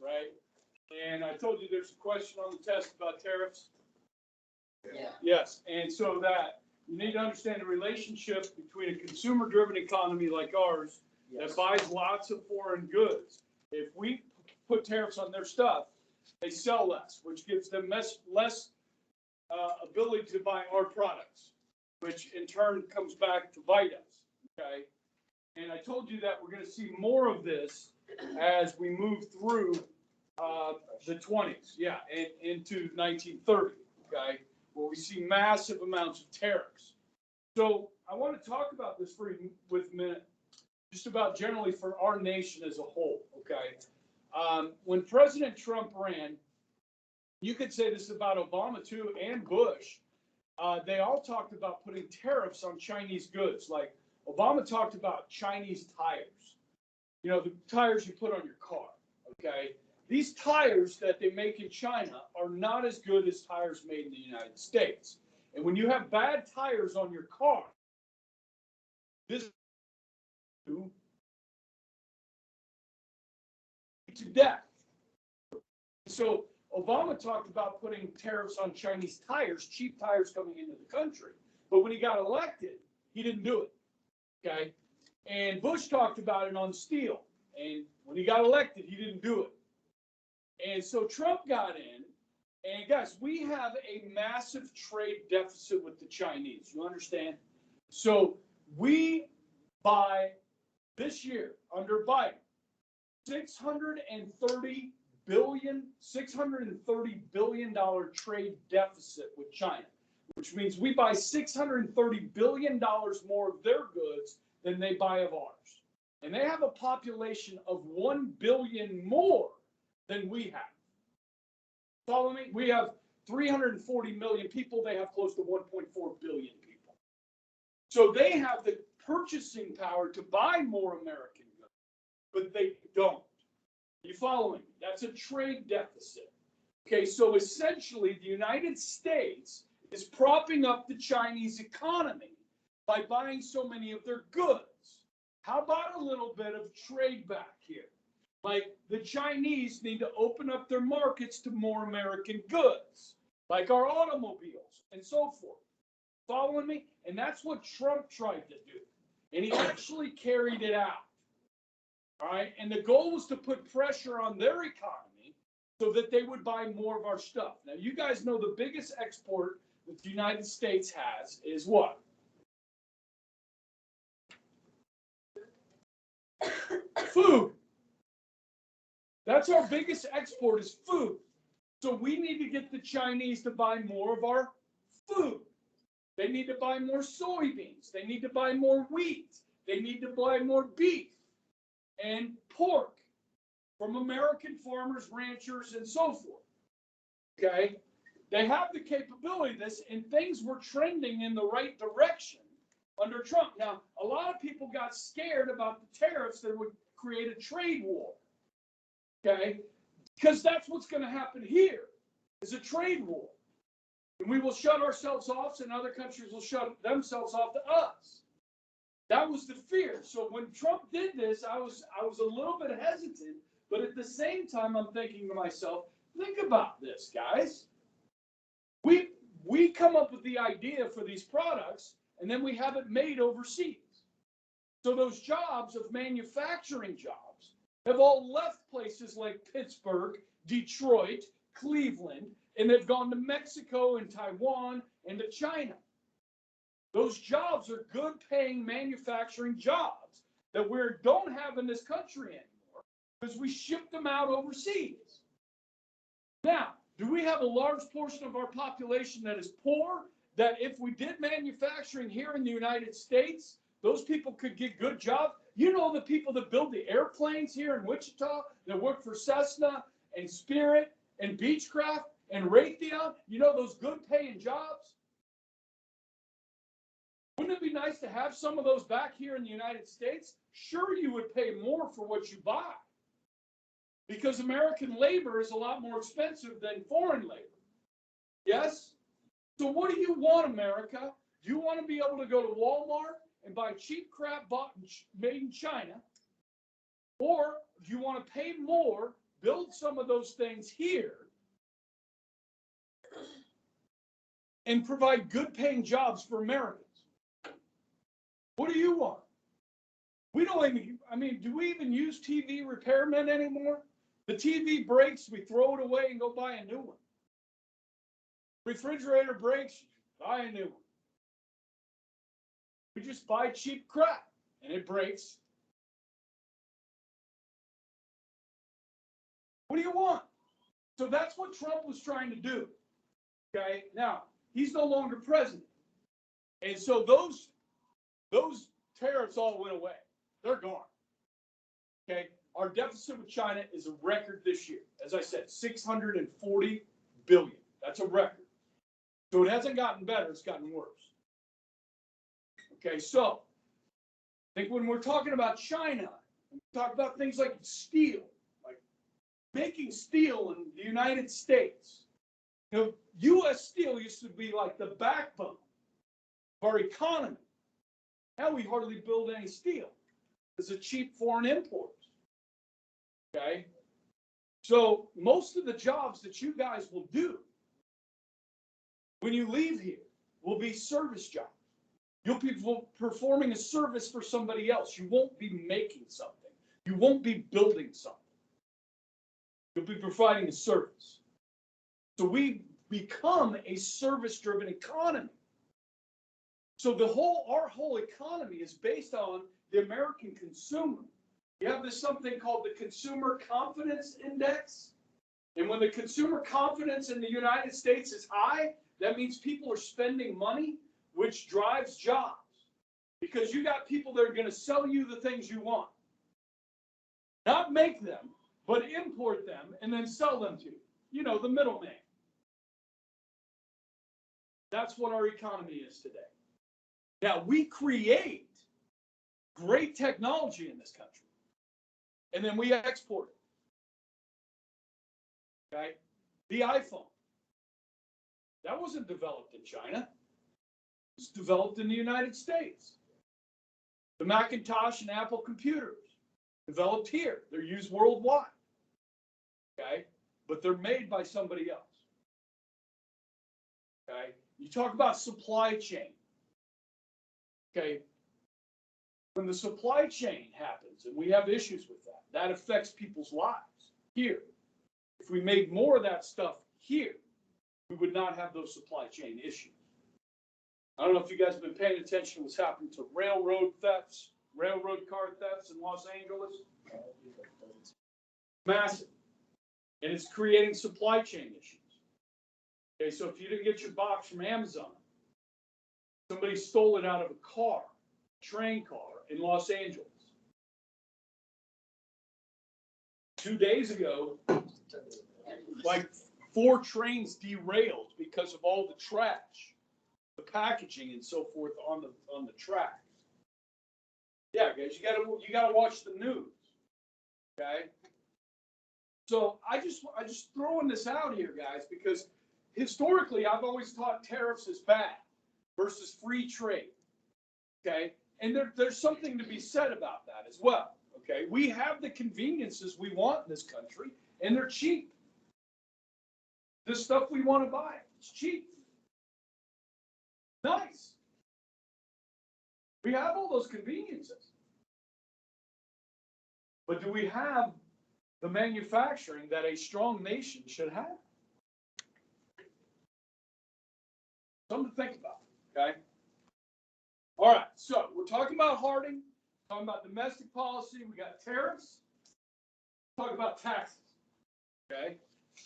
right? And I told you there's a question on the test about tariffs. Yeah. Yes, and so that you need to understand the relationship between a consumer-driven economy like ours that buys lots of foreign goods. If we put tariffs on their stuff, they sell less, which gives them less ability to buy our products, which in turn comes back to bite us, okay? And I told you that we're going to see more of this as we move through the 20s, yeah, and into 1930, okay, where we see massive amounts of tariffs. So I want to talk about this for with a minute, just about generally for our nation as a whole, okay? When President Trump ran, you could say this about Obama too, and Bush. They all talked about putting tariffs on Chinese goods. Like Obama talked about Chinese tires. You know, the tires you put on your car, okay? These tires that they make in China are not as good as tires made in the United States. And when you have bad tires on your car, this to death. So Obama talked about putting tariffs on Chinese tires, cheap tires coming into the country. But when he got elected, he didn't do it, okay? And Bush talked about it on steel. And when he got elected, he didn't do it. And so Trump got in. And guys, we have a massive trade deficit with the Chinese. You understand? So we buy this year under Biden $630 billion trade deficit with China, which means we buy $630 billion more of their goods than they buy of ours. And they have a population of 1 billion more than we have. Follow me? We have 340 million people. They have close to 1.4 billion people. So they have the purchasing power to buy more American goods, but they don't. You follow me? That's a trade deficit. Okay, so essentially the United States is propping up the Chinese economy by buying so many of their goods. How about a little bit of trade back here? Like the Chinese need to open up their markets to more American goods, like our automobiles and so forth. Following me? And that's what Trump tried to do. And he actually carried it out. All right. And the goal was to put pressure on their economy so that they would buy more of our stuff. Now, you guys know the biggest export that the United States has is what? Food. That's our biggest export is food. So we need to get the Chinese to buy more of our food. They need to buy more soybeans. They need to buy more wheat. They need to buy more beef and pork from American farmers, ranchers, and so forth. Okay? They have the capability of this, and things were trending in the right direction under Trump. Now, a lot of people got scared about the tariffs that would create a trade war. Okay? Because that's what's going to happen here, is a trade war. And we will shut ourselves off, and other countries will shut themselves off to us. That was the fear. So when Trump did this, I was a little bit hesitant, but at the same time, I'm thinking to myself, think about this, guys. We come up with the idea for these products, and then we have it made overseas. So those jobs of manufacturing jobs have all left places like Pittsburgh, Detroit, Cleveland, and they've gone to Mexico and Taiwan and to China. Those jobs are good paying manufacturing jobs that we don't have in this country anymore because we ship them out overseas. Now, do we have a large portion of our population that is poor, that if we did manufacturing here in the United States, those people could get good jobs? You know the people that build the airplanes here in Wichita that work for Cessna and Spirit and Beechcraft and Raytheon? You know those good paying jobs? Wouldn't it be nice to have some of those back here in the United States? Sure, you would pay more for what you buy because American labor is a lot more expensive than foreign labor. Yes? So what do you want, America? Do you want to be able to go to Walmart and buy cheap crap made in China? Or do you want to pay more, build some of those things here and provide good paying jobs for Americans. What do you want? We don't even, I mean, do we even use TV repairmen anymore? The TV breaks, we throw it away and go buy a new one. Refrigerator breaks, buy a new one. We just buy cheap crap and it breaks. What do you want? So that's what Trump was trying to do. Okay, now he's no longer president. And so those tariffs all went away. They're gone. Okay, our deficit with China is a record this year. As I said, $640 billion. That's a record. So it hasn't gotten better, it's gotten worse. Okay, so I think when we're talking about China, we talk about things like steel, like making steel in the United States. You know, U.S. steel used to be like the backbone of our economy. Now we hardly build any steel. It's a cheap foreign import. Okay? So most of the jobs that you guys will do when you leave here will be service jobs. You'll be performing a service for somebody else. You won't be making something. You won't be building something. You'll be providing a service. So we become a service-driven economy. So our whole economy is based on the American consumer. You have this something called the Consumer Confidence Index. And when the consumer confidence in the United States is high, that means people are spending money, which drives jobs. Because you got people that are going to sell you the things you want. Not make them, but import them and then sell them to you. You know, the middleman. That's what our economy is today. Now, we create great technology in this country. And then we export it. Okay? The iPhone. That wasn't developed in China. It was developed in the United States. The Macintosh and Apple computers, developed here. They're used worldwide. Okay? But they're made by somebody else. Okay? You talk about supply chain. Okay? When the supply chain happens and we have issues with that, that affects people's lives here. If we made more of that stuff here, we would not have those supply chain issues. I don't know if you guys have been paying attention to what's happened to railroad thefts, railroad car thefts in Los Angeles. Massive. And it's creating supply chain issues. Okay, so if you didn't get your box from Amazon, somebody stole it out of a car, train car in Los Angeles. 2 days ago, like 4 trains derailed because of all the trash, the packaging and so forth on the tracks. Yeah, guys, you gotta watch the news. Okay. So I just throwing this out here, guys, because historically I've always taught tariffs is bad versus free trade. Okay, and there's something to be said about that as well. Okay, we have the conveniences we want in this country, and they're cheap. The stuff we want to buy, it's cheap. Nice. We have all those conveniences. But do we have the manufacturing that a strong nation should have? Something to think about, okay? All right, so we're talking about Harding, talking about domestic policy, we got tariffs, talk about taxes, okay?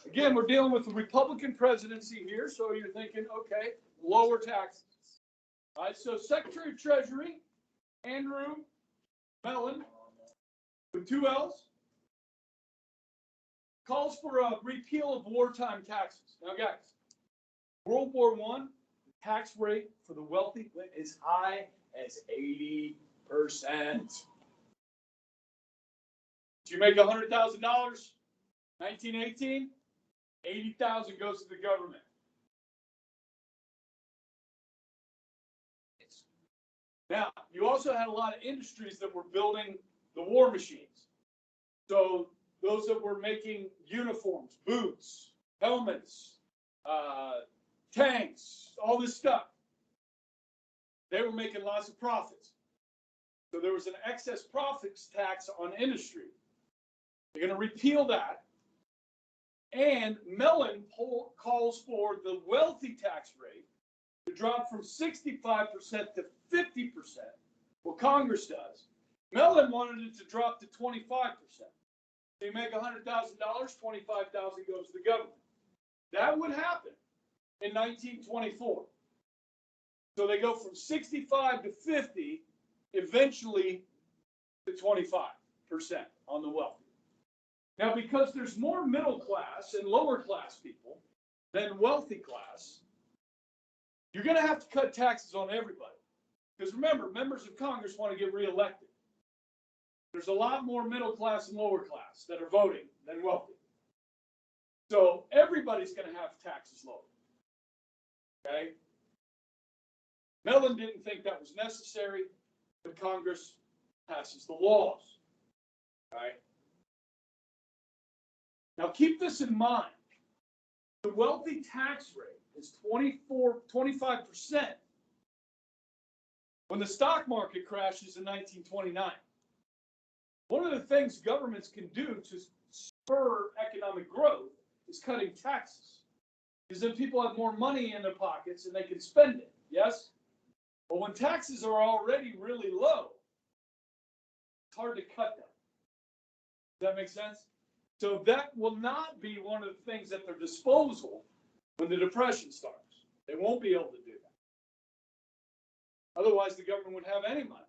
Again, we're dealing with the Republican presidency here, so you're thinking, okay, lower taxes. All right, so Secretary of Treasury, Andrew Mellon, with 2 L's, calls for a repeal of wartime taxes. Now, guys, World War I, the tax rate for the wealthy went as high as 80%. Did you make $100,000? 1918, 80,000 goes to the government. Now, you also had a lot of industries that were building the war machines. So those that were making uniforms, boots, helmets, tanks, all this stuff, they were making lots of profits. So there was an excess profits tax on industry. They're going to repeal that. And Mellon calls for the wealthy tax rate to drop from 65% to 50%. Well, Congress does. Mellon wanted it to drop to 25%. So you make $100,000, $25,000 goes to the government. That would happen in 1924. So they go from 65 to 50, eventually to 25% on the wealthy. Now, because there's more middle class and lower class people than wealthy class, you're going to have to cut taxes on everybody. Because remember, members of Congress want to get reelected. There's a lot more middle class and lower class that are voting than wealthy. So everybody's going to have taxes lowered. Okay? Mellon didn't think that was necessary, but Congress passes the laws. Right? Now keep this in mind. The wealthy tax rate is 25% when the stock market crashes in 1929. One of the things governments can do to spur economic growth is cutting taxes. Because then people have more money in their pockets and they can spend it. Yes? But when taxes are already really low, it's hard to cut them. Does that make sense? So that will not be one of the things at their disposal when the Depression starts. They won't be able to do that. Otherwise, the government would have any money.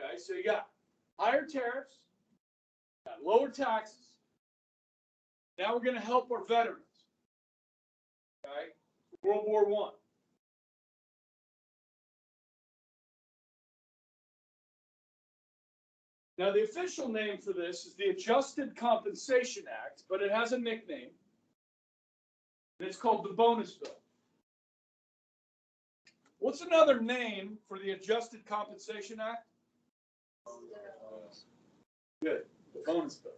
Okay, so you got higher tariffs, got lower taxes. Now we're going to help our veterans. Okay, World War I. Now, the official name for this is the Adjusted Compensation Act, but it has a nickname, and it's called the Bonus Bill. What's another name for the Adjusted Compensation Act? Good, the Bonus Bill.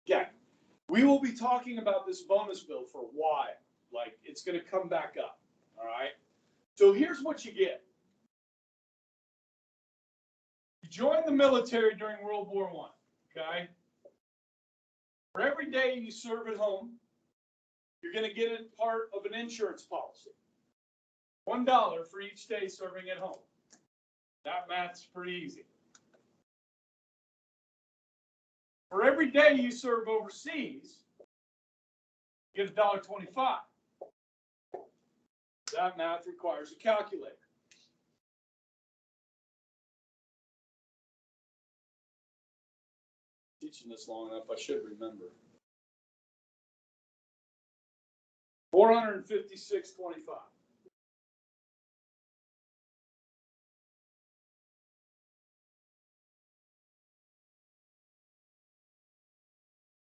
Yeah, we will be talking about this bonus bill for a while. Like, it's going to come back up, all right? So here's what you get. You join the military during World War I, okay? For every day you serve at home, you're going to get a part of an insurance policy. $1 for each day serving at home. That math's pretty easy. For every day you serve overseas, you get $1.25. That math requires a calculator. Teaching this long enough, I should remember. $456.25.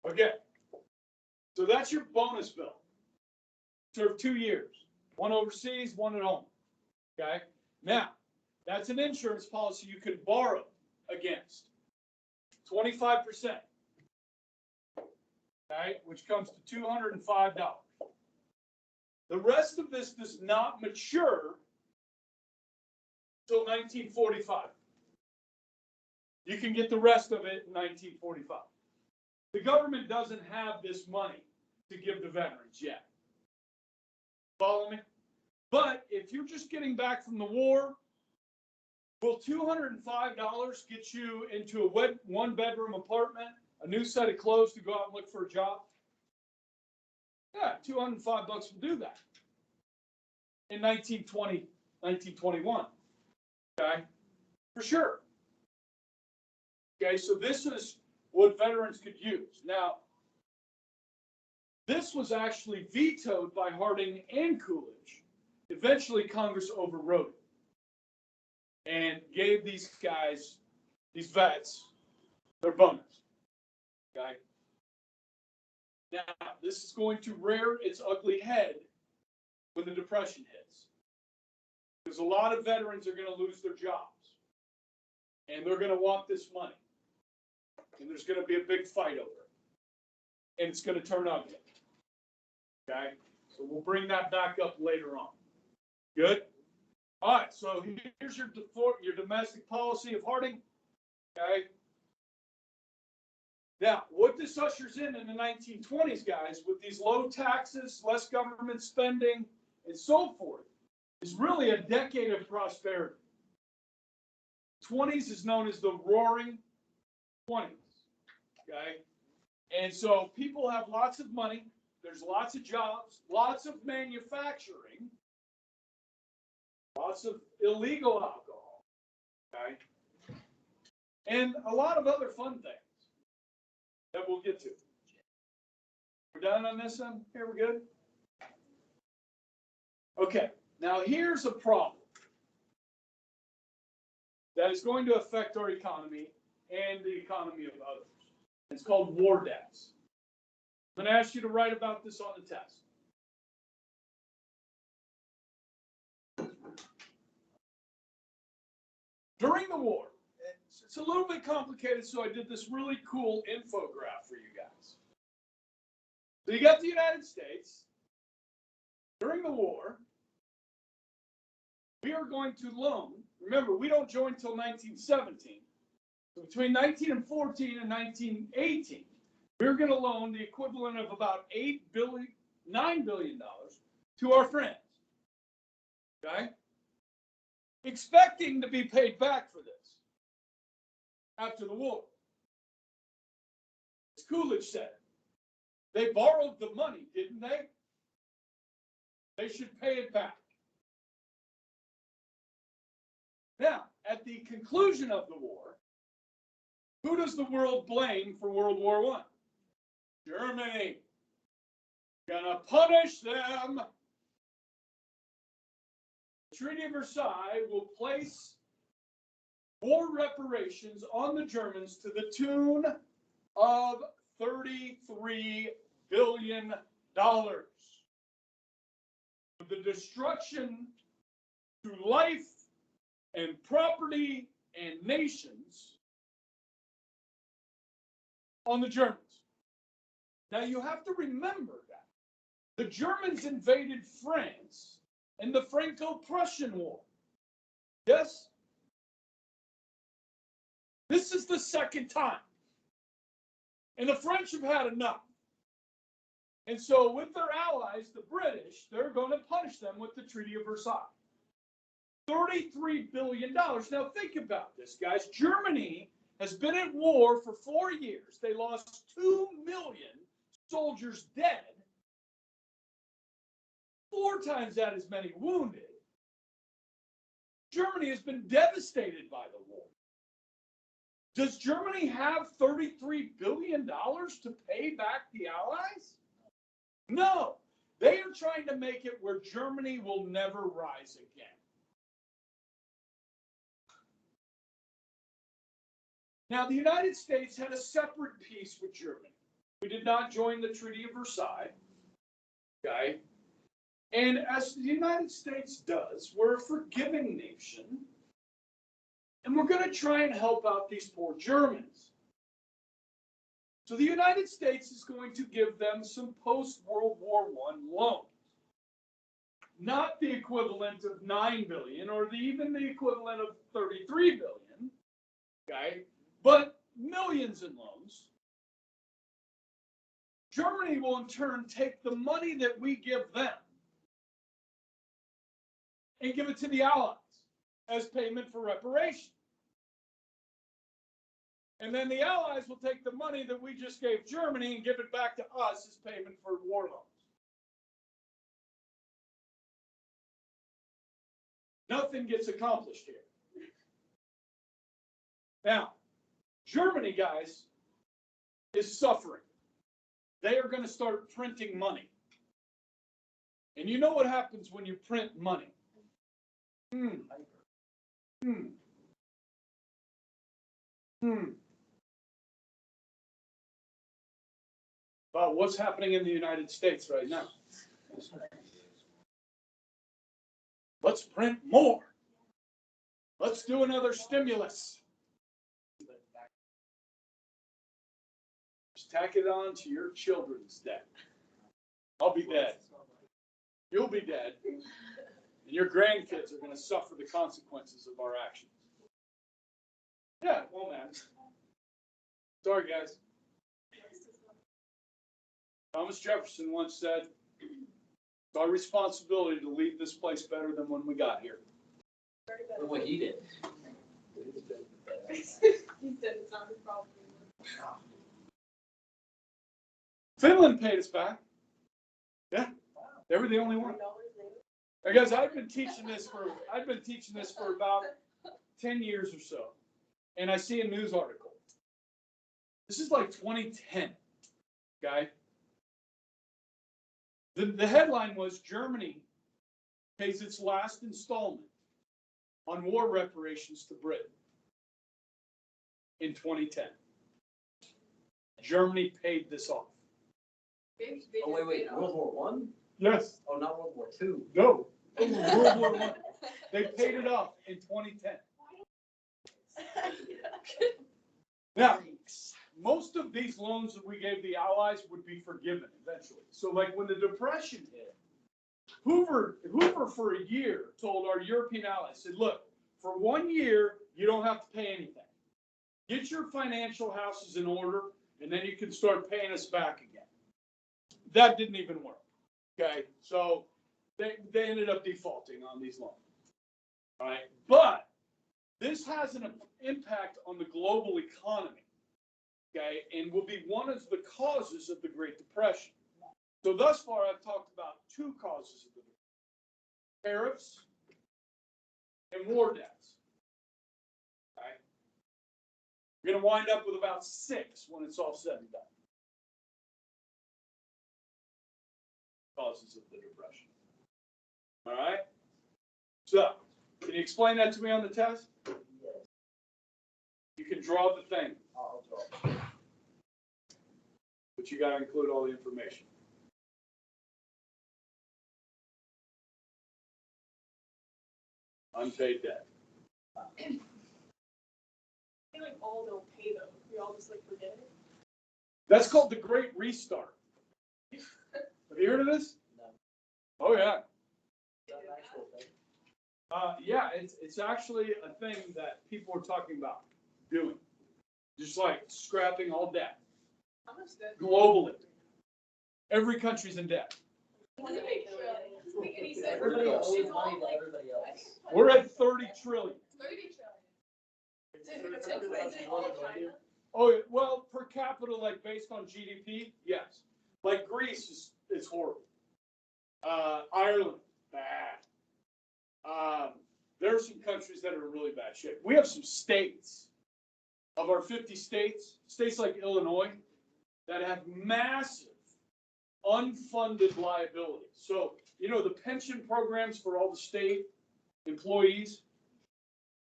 Okay, so that's your bonus bill. Serve 2 years, one overseas, one at home. Okay, now that's an insurance policy you can borrow against. 25%. Okay, which comes to $205. The rest of this does not mature until 1945. You can get the rest of it in 1945. The government doesn't have this money to give the veterans yet. Follow me? But if you're just getting back from the war, will $205 get you into a one-bedroom apartment, a new set of clothes to go out and look for a job? Yeah, $205 will do that in 1920, 1921. Okay, for sure. Okay, so this is what veterans could use. Now, this was actually vetoed by Harding and Coolidge. Eventually, Congress overrode it and gave these guys, these vets, their bonus. Okay. Now, this is going to rear its ugly head when the Depression hits. Because a lot of veterans are going to lose their jobs. And they're going to want this money. And there's going to be a big fight over it. And it's going to turn ugly. Okay? So we'll bring that back up later on. Good? All right, so here's your domestic policy of Harding. Okay? Now, what this ushers in the 1920s, guys, with these low taxes, less government spending, and so forth, is really a decade of prosperity. 20s is known as the Roaring 20s. Okay? And so people have lots of money. There's lots of jobs, lots of manufacturing, lots of illegal alcohol, okay? And a lot of other fun things that we'll get to. We're done on this one? Here, we're good? Okay, now here's a problem that is going to affect our economy and the economy of others. It's called war debts. I'm going to ask you to write about this on the test. During the war, it's a little bit complicated, so I did this really cool infograph for you guys. So you got the United States. During the war, we are going to loan. Remember, we don't join until 1917. So between 1914 and 1918, we're going to loan the equivalent of about $9 billion to our friends. Okay? Expecting to be paid back for this after the war. As Coolidge said, they borrowed the money, didn't they? They should pay it back. Now, at the conclusion of the war, who does the world blame for World War I? Germany. Gonna punish them. The Treaty of Versailles will place war reparations on the Germans to the tune of $33 billion. The destruction to life and property and nations on the Germans. Now you have to remember that the Germans invaded France in the Franco-Prussian War. Yes? This is the second time. And the French have had enough. And so with their allies, the British, they're going to punish them with the Treaty of Versailles. $33 billion. Now think about this, guys. Germany has been at war for 4 years. They lost 2 million soldiers dead. 4 times that as many wounded. Germany has been devastated by the war. Does Germany have $33 billion to pay back the Allies? No. They are trying to make it where Germany will never rise again. Now, the United States had a separate peace with Germany. We did not join the Treaty of Versailles. Okay? And as the United States does, we're a forgiving nation. And we're going to try and help out these poor Germans. So the United States is going to give them some post-World War I loans. Not the equivalent of $9 billion or even the equivalent of $33 billion. Okay? But millions in loans. Germany will in turn take the money that we give them and give it to the Allies as payment for reparation. And then the Allies will take the money that we just gave Germany and give it back to us as payment for war loans. Nothing gets accomplished here. Now, Germany, guys, is suffering. They are going to start printing money. And you know what happens when you print money? About what's happening in the United States right now. Let's print more. Let's do another stimulus. Just tack it on to your children's debt. I'll be dead. You'll be dead. And your grandkids are going to suffer the consequences of our actions. Yeah, well, man. Sorry, guys. Thomas Jefferson once said, it's our responsibility to leave this place better than when we got here. Look what he did. He said it's not his problem. Finland paid us back. Yeah, they were the only one. I guess I've been teaching this for about 10 years or so, and I see a news article. This is like 2010, okay? The headline was Germany pays its last installment on war reparations to Britain in 2010. Germany paid this off. Oh, wait, World War I? Yes. Oh, not World War II. No. World War I. They paid it off in 2010. Now, most of these loans that we gave the Allies would be forgiven eventually. So, like when the Depression hit, Hoover for a year told our European allies, said, look, for 1 year, you don't have to pay anything. Get your financial houses in order, and then you can start paying us back again. That didn't even work. Okay, so they ended up defaulting on these loans. All right, but this has an impact on the global economy. Okay, and will be one of the causes of the Great Depression. So thus far, I've talked about two causes of the depression: tariffs and war debts. Okay, we're going to wind up with about 6 when it's all said and done. Causes of the depression. All right. So, can you explain that to me on the test? Yes. You can draw the thing, I'll draw. but you got to include all the information. Unpaid debt. I feel like all don't pay though. We all just like forget it. That's called the Great Restart. Have you heard of this? No. Oh yeah. Is that an actual thing? Yeah, it's actually a thing that people are talking about doing. Just like scrapping all debt How much debt? globally. Every country's in debt. Doesn't make any sense. Everybody owes It's all money to like everybody else. We're at 30 trillion. 30 trillion. Oh, well, per capita, like based on GDP, yes. Like Greece is horrible. Ireland, bad. There are some countries that are in really bad shape. We have some states, of our 50 states, states like Illinois, that have massive unfunded liabilities. So, you know, the pension programs for all the state employees,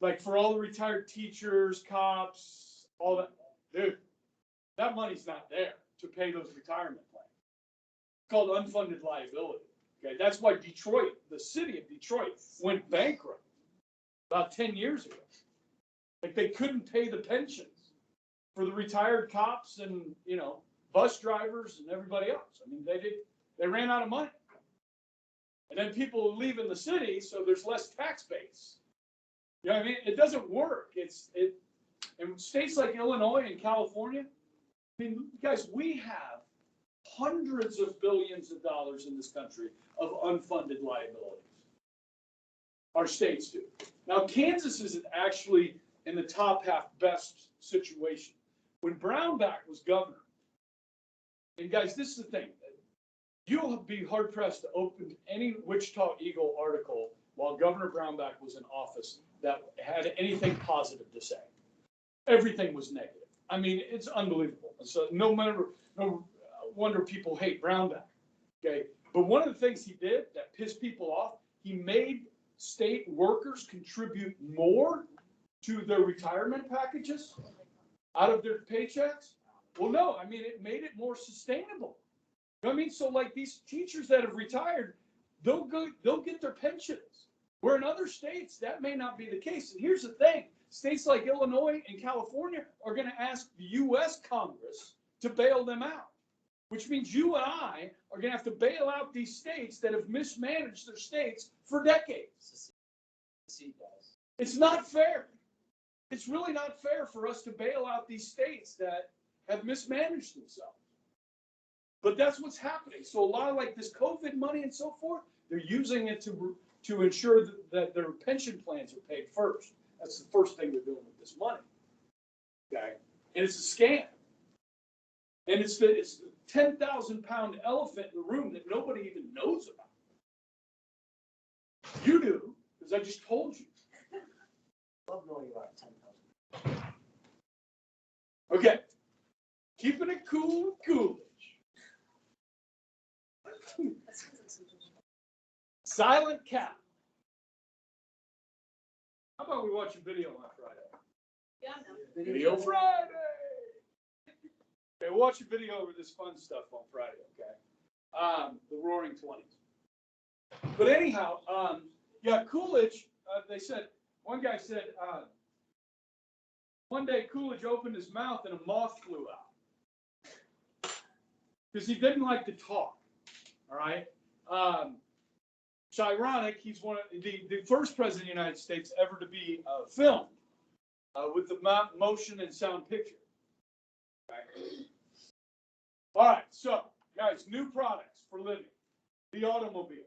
like for all the retired teachers, cops, all that, dude, that money's not there to pay those retirement plans. It's called unfunded liability. Okay, that's why Detroit, the city of Detroit, went bankrupt about 10 years ago. Like they couldn't pay the pensions for the retired cops and, you know, bus drivers and everybody else. I mean, they ran out of money. And then people are leaving the city, so there's less tax base. You know what I mean? It doesn't work. And states like Illinois and California, I mean, guys, we have hundreds of billions of dollars in this country of unfunded liabilities. Our states do. Now, Kansas is actually in the top half best situation. When Brownback was governor, and guys, this is the thing, you'll be hard pressed to open any Wichita Eagle article while Governor Brownback was in office that had anything positive to say. Everything was negative. I mean, it's unbelievable. So no wonder people hate Brownback. Okay, but one of the things he did that pissed people off, he made state workers contribute more to their retirement packages out of their paychecks. Well, no, I mean, it made it more sustainable. You know what I mean? So like these teachers that have retired, they'll get their pensions. Where in other states, that may not be the case. And here's the thing. States like Illinois and California are going to ask the U.S. Congress to bail them out, which means you and I are going to have to bail out these states that have mismanaged their states for decades. It's not fair. It's really not fair for us to bail out these states that have mismanaged themselves. But that's what's happening. So a lot of like this COVID money and so forth, they're using it to ensure that their pension plans are paid first. That's the first thing they're doing with this money. Okay? And it's a scam. And it's the 10,000-pound elephant in the room that nobody even knows about. You do, because I just told you. Love knowing about 10,000. Okay. Keeping it cool with Coolidge. Silent Cat. How about we watch a video on Friday? Yeah, no. Video Friday. Okay, we'll watch a video over this fun stuff on Friday, okay? The Roaring 20s. But anyhow, yeah, Coolidge, they said, one guy said, one day Coolidge opened his mouth and a moth flew out. Because he didn't like to talk, all right? It's ironic, he's one of the first president of the United States ever to be filmed with the motion and sound picture. Okay. All right, so guys, new products for living. The automobile.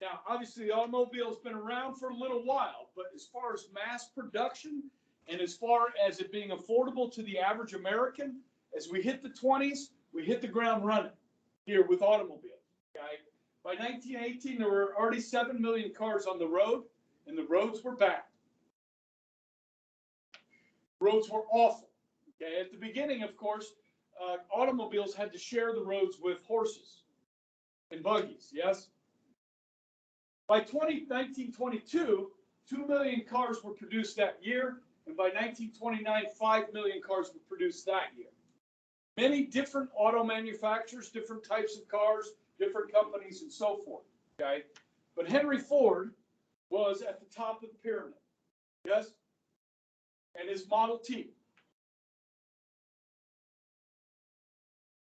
Now, obviously, the automobile has been around for a little while, but as far as mass production and as far as it being affordable to the average American, as we hit the 20s, we hit the ground running here with automobiles. Okay? By 1918, there were already 7 million cars on the road, and the roads were bad. Roads were awful. Okay? At the beginning, of course, automobiles had to share the roads with horses and buggies, yes? By 1922, 2 million cars were produced that year, and by 1929, 5 million cars were produced that year. Many different auto manufacturers, different types of cars, different companies, and so forth, okay? But Henry Ford was at the top of the pyramid, yes? And his Model T.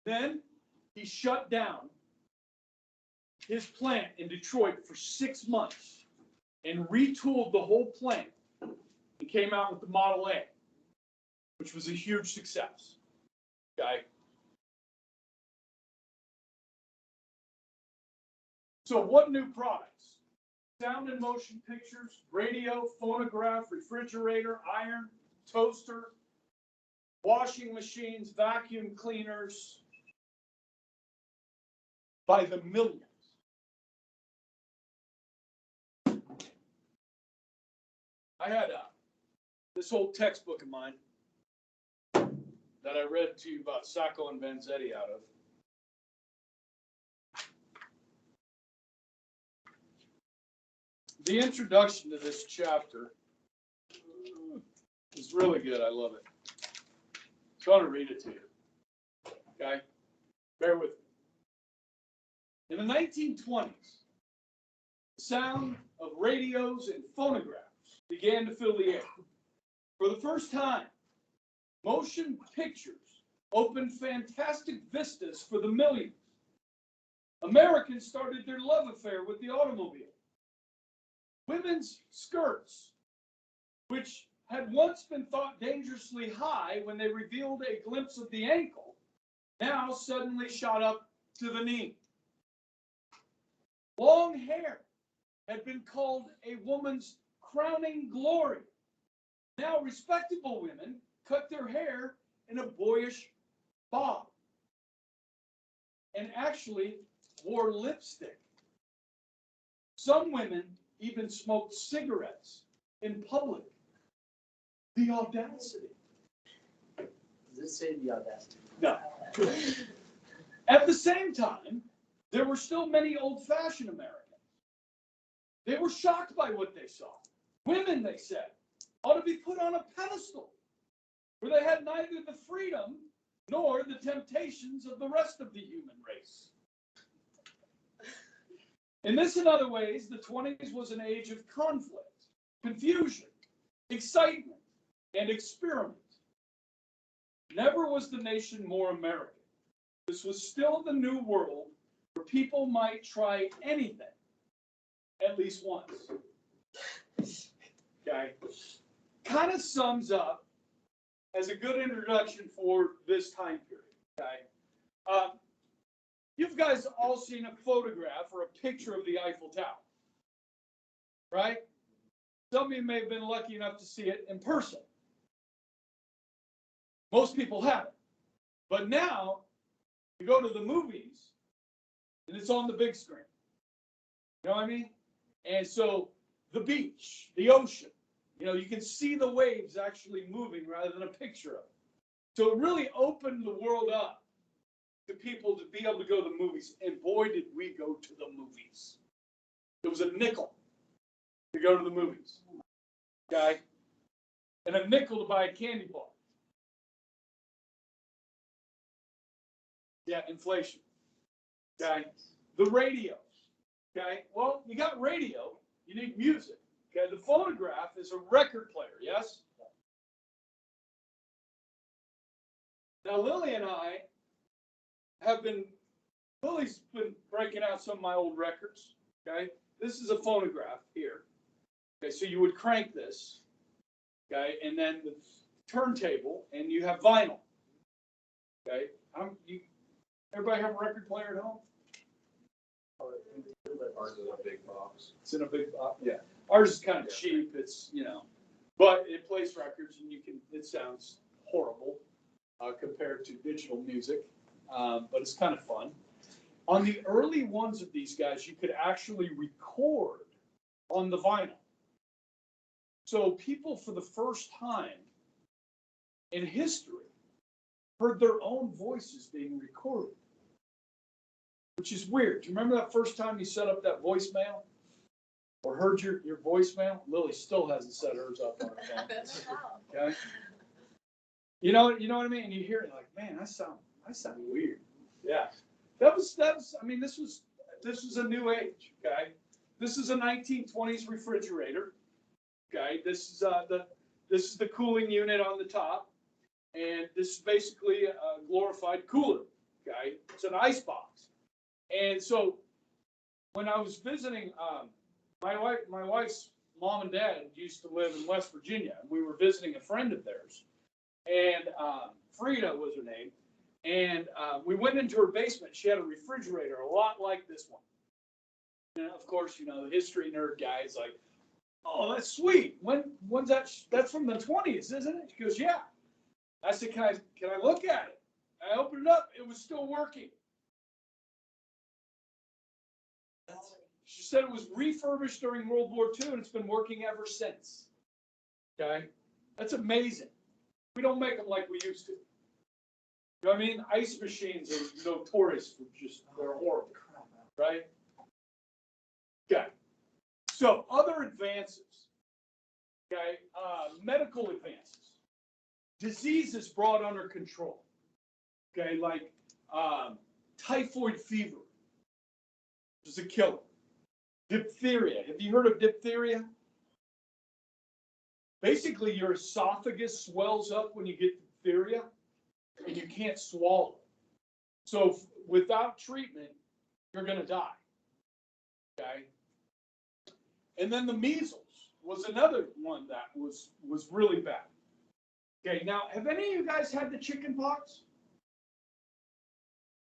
Then he shut down his plant in Detroit for 6 months and retooled the whole plant and came out with the Model A, which was a huge success. Okay. So what new products? Sound and motion pictures, radio, phonograph, refrigerator, iron, toaster, washing machines, vacuum cleaners, by the millions. I had this old textbook of mine that I read to you about Sacco and Vanzetti out of. The introduction to this chapter is really good. I love it. So I'm going to read it to you. Okay? Bear with me. In the 1920s, the sound of radios and phonographs began to fill the air. For the first time, motion pictures opened fantastic vistas for the millions. Americans started their love affair with the automobile. Women's skirts, which had once been thought dangerously high when they revealed a glimpse of the ankle, now suddenly shot up to the knee. Long hair had been called a woman's crowning glory. Now respectable women cut their hair in a boyish bob and actually wore lipstick. Some women even smoked cigarettes in public. The audacity. Does it say the audacity? No. At the same time, there were still many old-fashioned Americans. They were shocked by what they saw. Women, they said, ought to be put on a pedestal where they had neither the freedom nor the temptations of the rest of the human race. In this and other ways, the 20s was an age of conflict, confusion, excitement, and experiment. Never was the nation more American. This was still the new world where people might try anything at least once. Okay? Kind of sums up as a good introduction for this time period. Okay? You've guys all seen a photograph or a picture of the Eiffel Tower, right? Some of you may have been lucky enough to see it in person. Most people haven't. But now, you go to the movies, and it's on the big screen. You know what I mean? And so, the beach, the ocean, you can see the waves actually moving rather than a picture of it. So it really opened the world up to people to be able to go to the movies. And boy, did we go to the movies. It was a nickel to go to the movies. Okay? And a nickel to buy a candy bar. Yeah, inflation. Okay? The radio. Okay? Well, you got radio, you need music. Okay? The phonograph is a record player, yes? Now, Lily's been breaking out some of my old records. Okay? This is a phonograph here. Okay, so you would crank this. Okay, and then the turntable, and you have vinyl. Okay? Everybody have a record player at home? Ours is a big box. It's in a big box. Yeah. Ours is kind of cheap. It's, but it plays records, and it sounds horrible compared to digital music, but it's kind of fun. On the early ones of these guys, you could actually record on the vinyl. So people, for the first time in history, heard their own voices being recorded, which is weird. Do you remember that first time you set up that voicemail or heard your voicemail? Lily still hasn't set hers up on her phone. Okay. You know what I mean? And you hear it like, man, I sound weird. Yeah. That was, this was a new age. Okay. This is a 1920s refrigerator. Okay. This is the cooling unit on the top. And this is basically a glorified cooler. Okay. It's an ice box. And so when I was visiting, my wife's mom and dad used to live in West Virginia. And we were visiting a friend of theirs. And Frida was her name. And we went into her basement. She had a refrigerator a lot like this one. And of course, the history nerd guy is like, oh, that's sweet. When's that? That's from the 20s, isn't it? She goes, yeah. I said, can I look at it? I opened it up. It was still working. She said it was refurbished during World War II, and it's been working ever since. Okay? That's amazing. We don't make them like we used to. You know what I mean? Ice machines are notorious for they're horrible. Right? Okay. So, other advances. Okay? Medical advances. Diseases brought under control. Okay? Like typhoid fever, which is a killer. Diphtheria. Have you heard of diphtheria? Basically, your esophagus swells up when you get diphtheria, and you can't swallow. So without treatment, you're going to die. Okay? And then the measles was another one that was really bad. Okay, now, have any of you guys had the chicken pox?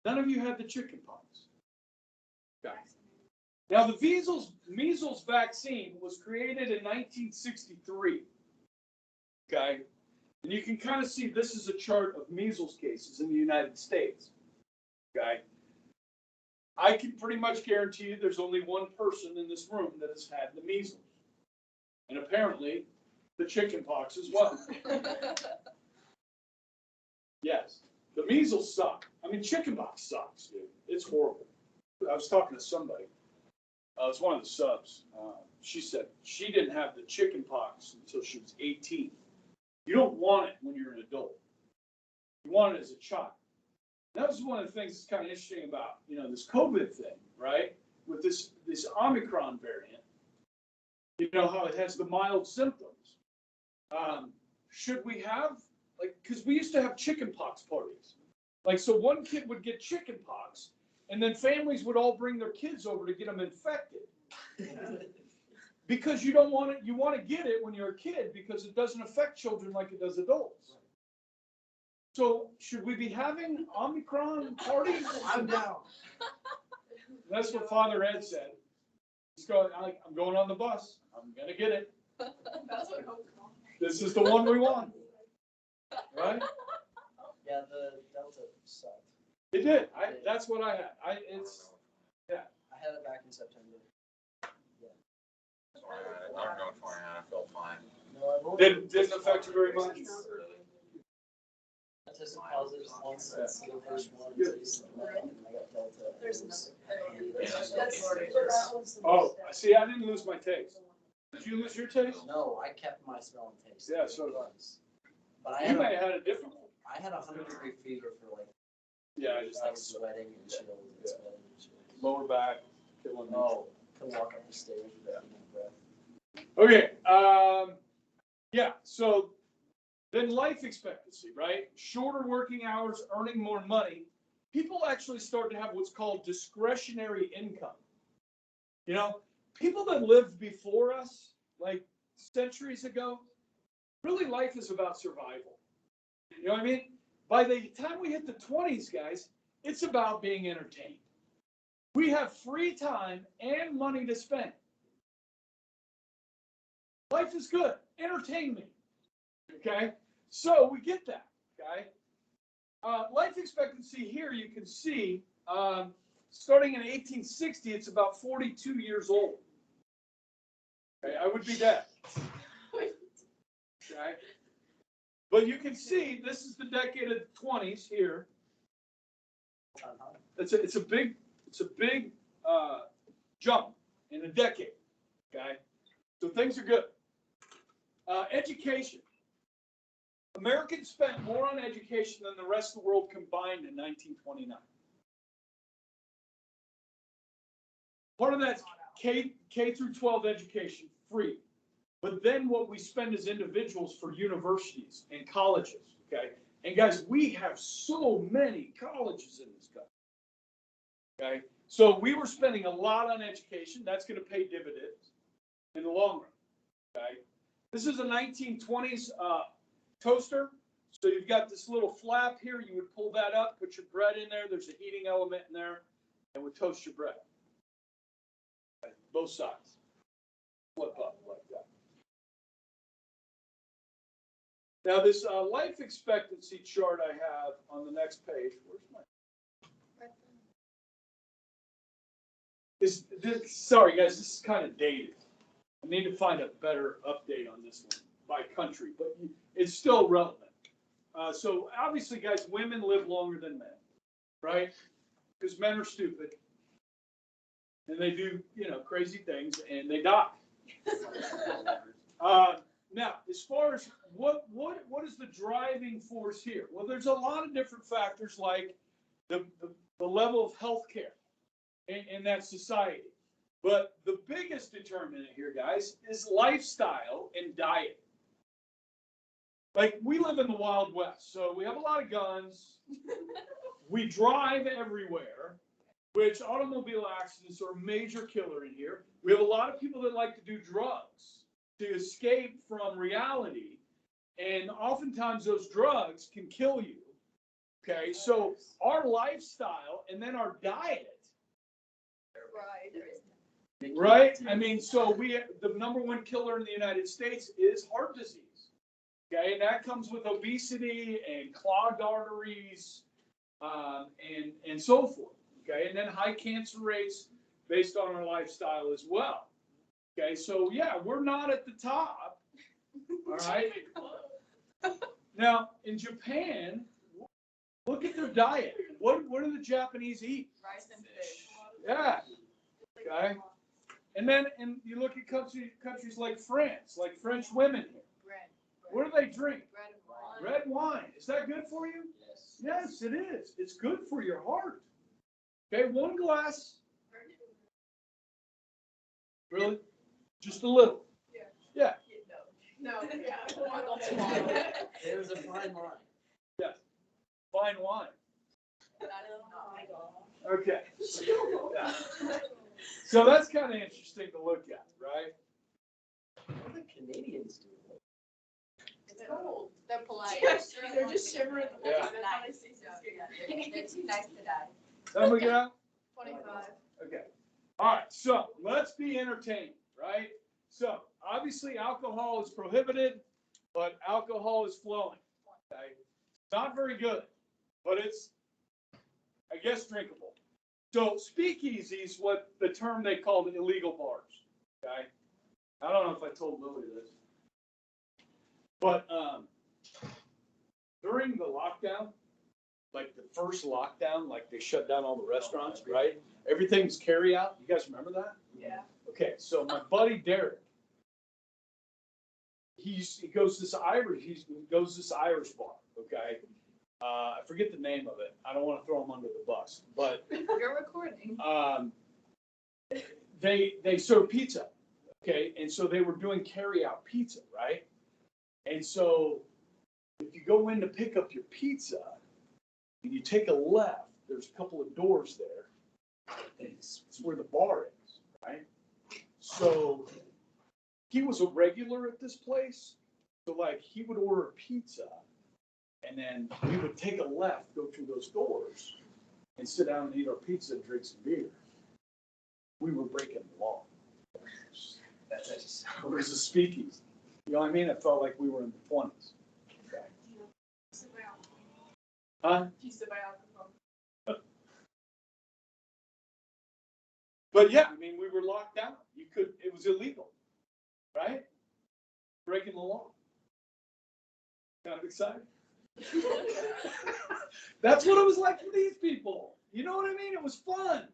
None of you had the chicken pox. Okay. Now, the measles vaccine was created in 1963. Okay? And you can kind of see this is a chart of measles cases in the United States. Okay? I can pretty much guarantee you there's only one person in this room that has had the measles. And apparently, the chicken pox as well. Yes. The measles suck. Chicken pox sucks, dude. It's horrible. I was talking to somebody. It's one of the subs. She said she didn't have the chicken pox until she was 18. You don't want it when you're an adult. You want it as a child. That was one of the things that's kind of interesting about, this COVID thing, right? with this Omicron variant, you know how it has the mild symptoms. Should we have, like, because we used to have chickenpox parties. Like, so one kid would get chickenpox, and then families would all bring their kids over to get them infected. Because you don't want it, you want to get it when you're a kid because it doesn't affect children like it does adults. So should we be having Omicron parties? I'm down. That's what Father Ed said. He's going, I'm going on the bus. I'm going to get it. That's what hope. This is the one we want. Right? Yeah, the Delta sucked. It did. That's what I had. I had it back in September. I'm going for it, I felt fine. No, I've only. Didn't affect you very much? I tested positive once, that's the first one, and I got Delta. There's Oh, see, I didn't lose my taste. Did you lose your taste? No, I kept my smell and taste. Yeah, so did I. But You may have had a different one. I had 100-degree fever for like, Yeah, I was sweating and chilled and sweating and chilled. lower back, killing me. Oh, couldn't walk up the stairs without breath. Okay, yeah, so then life expectancy, right? Shorter working hours, earning more money. People actually start to have what's called discretionary income. You know, people that lived before us, like centuries ago, really life is about survival. You know what I mean? By the time we hit the 20s, guys, it's about being entertained. We have free time and money to spend. Life is good. Entertain me. Okay? So we get that. Okay? Life expectancy here, you can see, starting in 1860, it's about 42 years old. Okay? I would be dead. Okay? But you can see, this is the decade of the 20s here. It's a big jump in a decade. Okay? So things are good. Education. Americans spent more on education than the rest of the world combined in 1929. Part of that's K through 12 education, free. But then what we spend as individuals for universities and colleges, okay? And guys, we have so many colleges in this country, okay? So we were spending a lot on education. That's going to pay dividends in the long run, okay? This is a 1920s toaster. So you've got this little flap here. You would pull that up, put your bread in there. There's a heating element in there, and would toast your bread. Okay? Both sides. Flip up like that. Now this life expectancy chart I have on the next page. Where's my? Sorry guys, this is kind of dated. I need to find a better update on this one by country, but it's still relevant. So obviously, guys, women live longer than men, right? Because men are stupid, and they do, crazy things, and they die. Now, as far as what is the driving force here? Well, there's a lot of different factors, like the level of health care in that society. But the biggest determinant here, guys, is lifestyle and diet. Like, we live in the Wild West, so we have a lot of guns. We drive everywhere, which automobile accidents are a major killer in here. We have a lot of people that like to do drugs to escape from reality, and oftentimes those drugs can kill you. Okay, so our lifestyle and then our diet. Right? I mean, so the number one killer in the United States is heart disease. Okay, and that comes with obesity and clogged arteries, and so forth. Okay, and then high cancer rates based on our lifestyle as well. Okay, so yeah, we're not at the top. All right. Now in Japan, look at their diet. What do the Japanese eat? Rice and fish. Yeah. Okay. And then you look at countries like France, like French women here. Bread. What do they drink? Bread and wine. Red wine. Is that good for you? Yes. Yes, it is. It's good for your heart. Okay, one glass Really? Just a little? Yeah. Yeah. No, yeah. There's a fine line. Yes. Fine wine. Oh Okay. Yeah. So that's kind of interesting to look at, right? What do the Canadians do? It's cold. They're polite. They're They're just shivering. Yeah. That's how they say Thanksgiving. They're too nice to die. Time we get out? 25. Okay. All right. So let's be entertained, right? So obviously alcohol is prohibited, but alcohol is flowing. Okay. Not very good, but it's, I guess, drinkable. So speakeasies, what the term they called illegal bars. Okay. I don't know if I told Lily this, but during the lockdown, like the first lockdown, like they shut down all the restaurants, right? Everything's carry out. You guys remember that? Yeah. Okay, so my buddy Derek, he goes to this Irish bar. Okay, I forget the name of it. I don't want to throw him under the bus, but You're recording. they serve pizza. Okay, and so they were doing carry out pizza, right? And so if you go in to pick up your pizza and you take a left, there's a couple of doors there. And it's where the bar is, right? So he was a regular at this place. So like he would order pizza and then we would take a left, go through those doors and sit down and eat our pizza and drink some beer. We were breaking the law. It was a speakeasy. You know what I mean? It felt like we were in the 20s. Okay. Huh? But yeah, I mean, we were locked down. It was illegal, right? Breaking the law. Kind of excited. That's what it was like for these people. You know what I mean? It was fun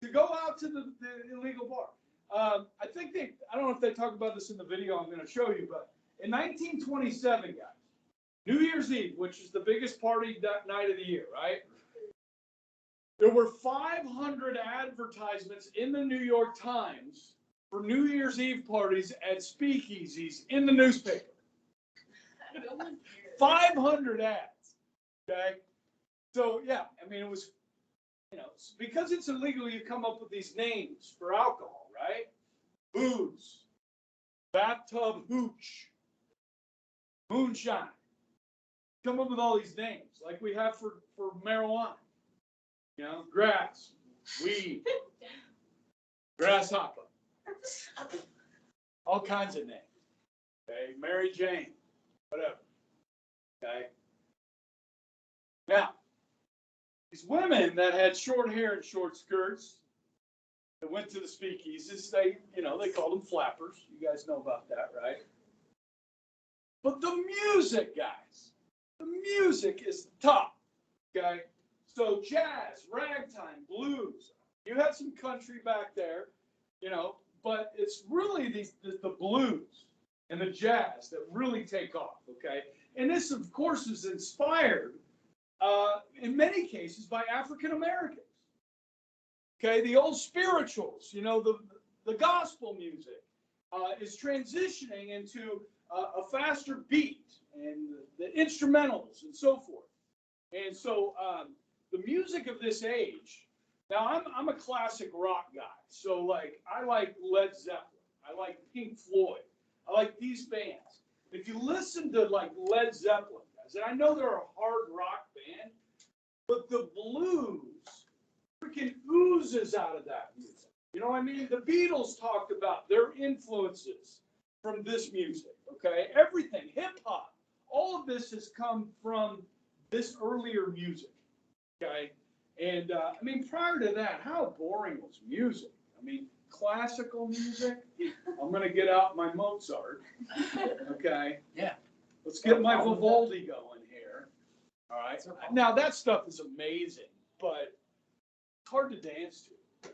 to go out to the illegal bar. I think I don't know if they talk about this in the video I'm going to show you, but in 1927, guys, New Year's Eve, which is the biggest party night of the year, right? There were 500 advertisements in the New York Times for New Year's Eve parties at speakeasies in the newspaper. 500 ads. Okay. So yeah, I mean, it was, because it's illegal, you come up with these names for alcohol, right? Booze, bathtub hooch, moonshine. Come up with all these names like we have for marijuana. Grass, weed, grasshopper, all kinds of names. Okay, Mary Jane, whatever. Okay. Now, these women that had short hair and short skirts that went to the speakeasies, they called them flappers. You guys know about that, right? But the music, guys, the music is the top. Okay. So jazz, ragtime, blues. You have some country back there, but it's really the blues and the jazz that really take off, okay? And this, of course, is inspired in many cases by African Americans. Okay, the old spirituals, the gospel music is transitioning into a faster beat and the instrumentals and so forth. And so the music of this age, now I'm a classic rock guy. So like, I like Led Zeppelin. I like Pink Floyd. I like these bands. If you listen to like Led Zeppelin, guys, and I know they're a hard rock band, but the blues freaking oozes out of that music. You know what I mean? The Beatles talked about their influences from this music, okay? Everything, hip hop, all of this has come from this earlier music, okay? And I mean, prior to that, how boring was music? I mean, classical music. I'm going to get out my Mozart, okay? Yeah. Let's get my Vivaldi going here. All right. Now, that stuff is amazing, but it's hard to dance to.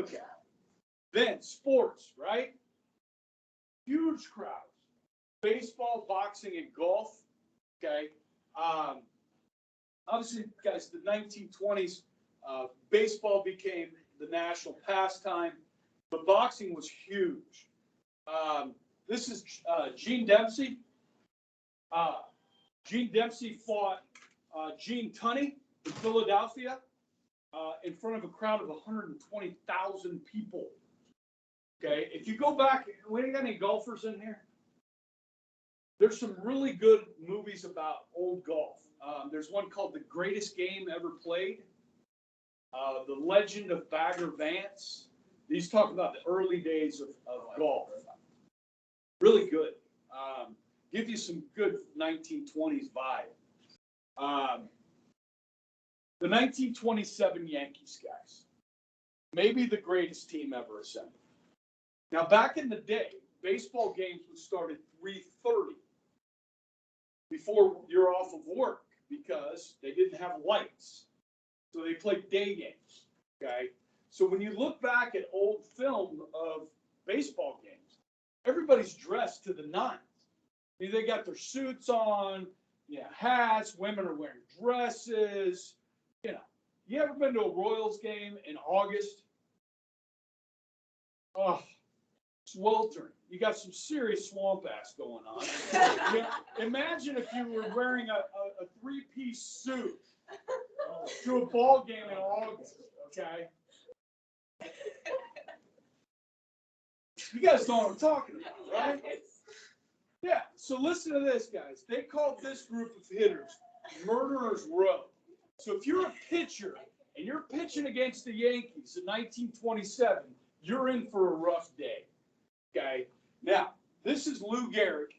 Okay. Then sports, right? Huge crowds. Baseball, boxing, and golf. Okay. Obviously, guys, the 1920s Baseball became the national pastime, but boxing was huge. This is Gene Dempsey. Gene Dempsey fought Gene Tunney in Philadelphia in front of a crowd of 120,000 people. Okay, if you go back, we ain't got any golfers in here. There's some really good movies about old golf. There's one called The Greatest Game Ever Played. The Legend of Bagger Vance. These talk about the early days of golf. Really good. Give you some good 1920s vibe. The 1927 Yankees, guys. Maybe the greatest team ever assembled. Now, back in the day, baseball games would start at 3:30 before you're off of work because they didn't have lights. So they played day games, okay? So when you look back at old film of baseball games, everybody's dressed to the nines. I mean, they got their suits on, hats, women are wearing dresses, You ever been to a Royals game in August? Oh, sweltering. You got some serious swamp ass going on. Imagine if you were wearing a three-piece suit to a ball game in August, okay? You guys know what I'm talking about, right? Yeah, so listen to this, guys. They called this group of hitters Murderers Row. So if you're a pitcher and you're pitching against the Yankees in 1927, you're in for a rough day, okay? Now, this is Lou Gehrig,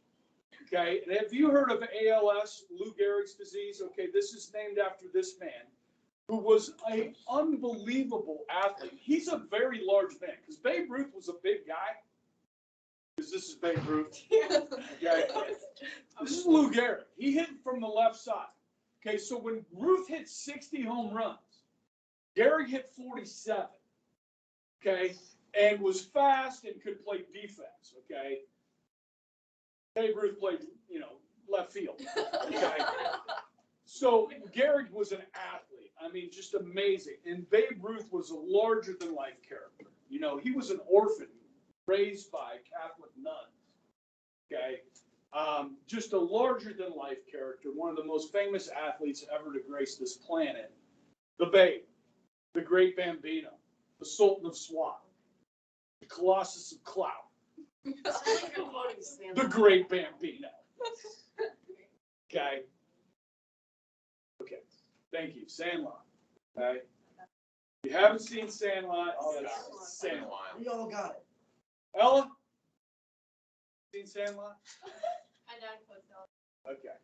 okay? And have you heard of ALS, Lou Gehrig's disease? Okay, this is named after this man who was an unbelievable athlete. He's a very large man because Babe Ruth was a big guy. Because this is Babe Ruth. Okay. This is Lou Gehrig. He hit from the left side. Okay, so when Ruth hit 60 home runs, Gehrig hit 47. Okay, and was fast and could play defense. Okay. Babe Ruth played, left field. Okay. So Gehrig was an athlete. I mean, just amazing. And Babe Ruth was a larger than life character. He was an orphan raised by Catholic nuns. Okay. Just a larger than life character, one of the most famous athletes ever to grace this planet. The Babe, the Great Bambino, the Sultan of Swat, the Colossus of Clout, the Great Bambino. Okay. Okay. Thank you. Sandlot. Okay. If you haven't seen Sandlot, Sandlot. We all got it. Ella? Seen Sandlot? I died for Okay.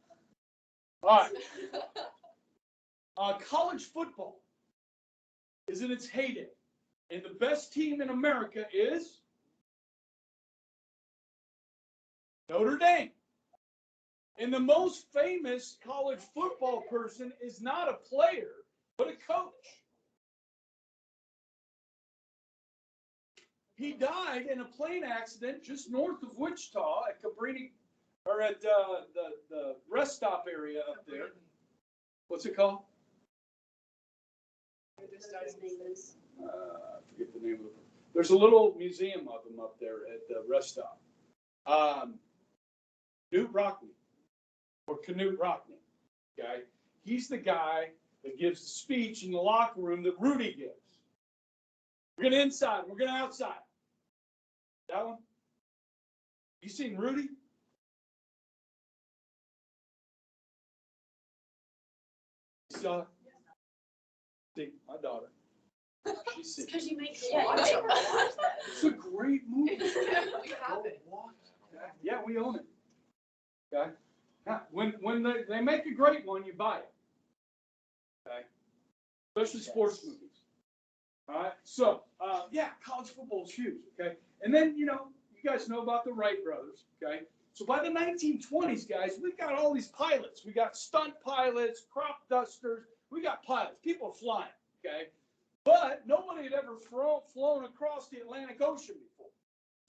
All right. College football is in its heyday, and the best team in America is Notre Dame. And the most famous college football person is not a player, but a coach. He died in a plane accident just north of Wichita at Cabrini, or at the rest stop area up there. What's it called? I Forget the name of it. There's a little museum of him up there at the rest stop. Knute Rockne, or Knute Rockne, okay? He's the guy that gives the speech in the locker room that Rudy gives. We're going to inside, we're going to outside. That one? You seen Rudy? You saw it? See, my daughter. She's seen it. Because you make It's a great movie. We have it. Yeah, we own it. Okay. Now, when they make a great one, you buy it. Okay. Especially sports movies. All right. So, college football is huge. Okay. And then, you guys know about the Wright Brothers. Okay. So by the 1920s, guys, we've got all these pilots. We got stunt pilots, crop dusters. We got pilots. People are flying. Okay. But nobody had ever flown across the Atlantic Ocean before.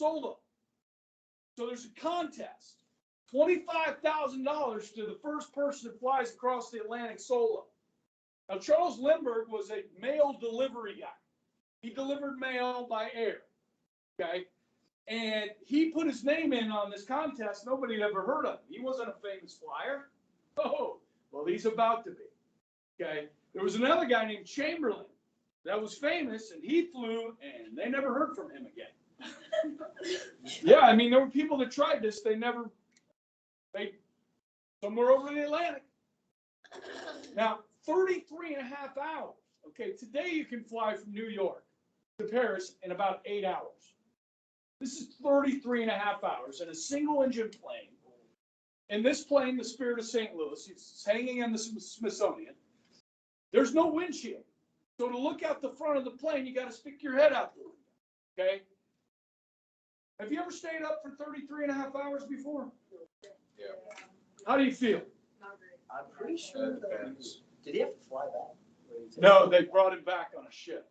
Solo. So there's a contest. $25,000 to the first person that flies across the Atlantic solo. Now, Charles Lindbergh was a mail delivery guy. He delivered mail by air, okay? And he put his name in on this contest. Nobody had ever heard of him. He wasn't a famous flyer. Oh, well, he's about to be, okay? There was another guy named Chamberlain that was famous, and he flew, and they never heard from him again. Yeah, I mean, there were people that tried this. They somewhere over the Atlantic. Now, 33 and a half hours. Okay, today you can fly from New York to Paris in about 8 hours. This is 33 and a half hours in a single engine plane. In this plane, the Spirit of St. Louis, it's hanging in the Smithsonian. There's no windshield. So to look out the front of the plane, you got to stick your head out the window. Okay? Have you ever stayed up for 33 and a half hours before? Yeah. How do you feel? Not great. I'm pretty sure That that, depends. did he have to fly back? No, they brought him back on a ship.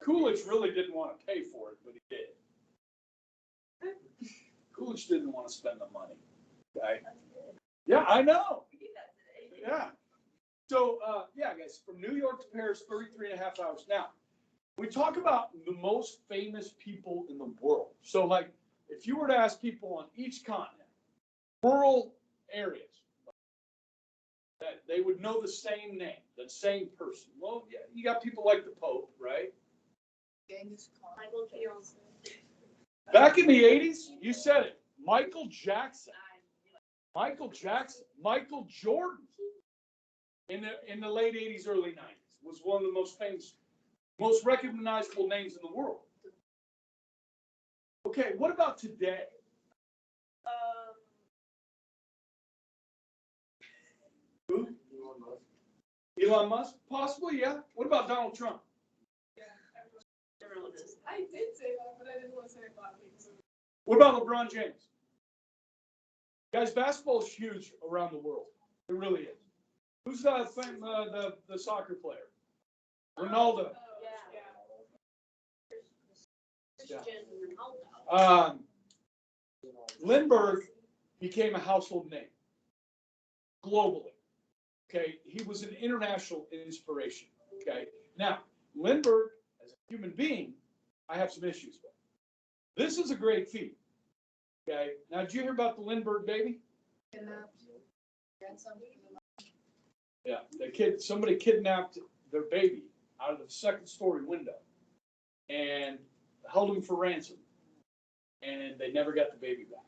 Coolidge really didn't want to pay for it, but he did. Coolidge didn't want to spend the money. Okay? Yeah, I know. We did that today. Yeah. So, yeah, guys, from New York to Paris, 33 and a half hours. Now, we talk about the most famous people in the world. So, like, if you were to ask people on each continent, rural areas, that they would know the same name, the same person. Well, yeah, you got people like the Pope, right? Michael Fields. Back in the 80s, you said it, Michael Jackson. Michael Jordan in the late 80s, early 90s was one of the most famous, most recognizable names in the world. Okay, what about today? Who? Elon Musk? Possibly, yeah. What about Donald Trump? Everyone is. I did say that, but I didn't want to say it loudly. What about LeBron James? Guys, basketball is huge around the world. It really is. Who's the soccer player? Ronaldo. Christian Ronaldo. Lindbergh became a household name globally. Okay, he was an international inspiration. Okay, now Lindbergh, as a human being, I have some issues with. This is a great feat. Okay, now did you hear about the Lindbergh baby? Yeah, somebody kidnapped their baby out of the second-story window and held him for ransom, and they never got the baby back.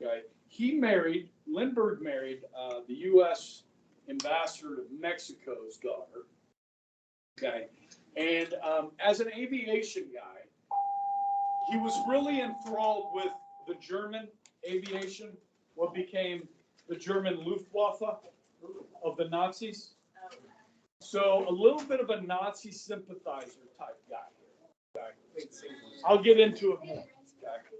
Okay, Lindbergh married the U.S. ambassador to Mexico's daughter. Okay, and as an aviation guy, he was really enthralled with the German aviation, what became the German Luftwaffe of the Nazis. So a little bit of a Nazi sympathizer type guy here. Okay. I'll get into it more. Okay.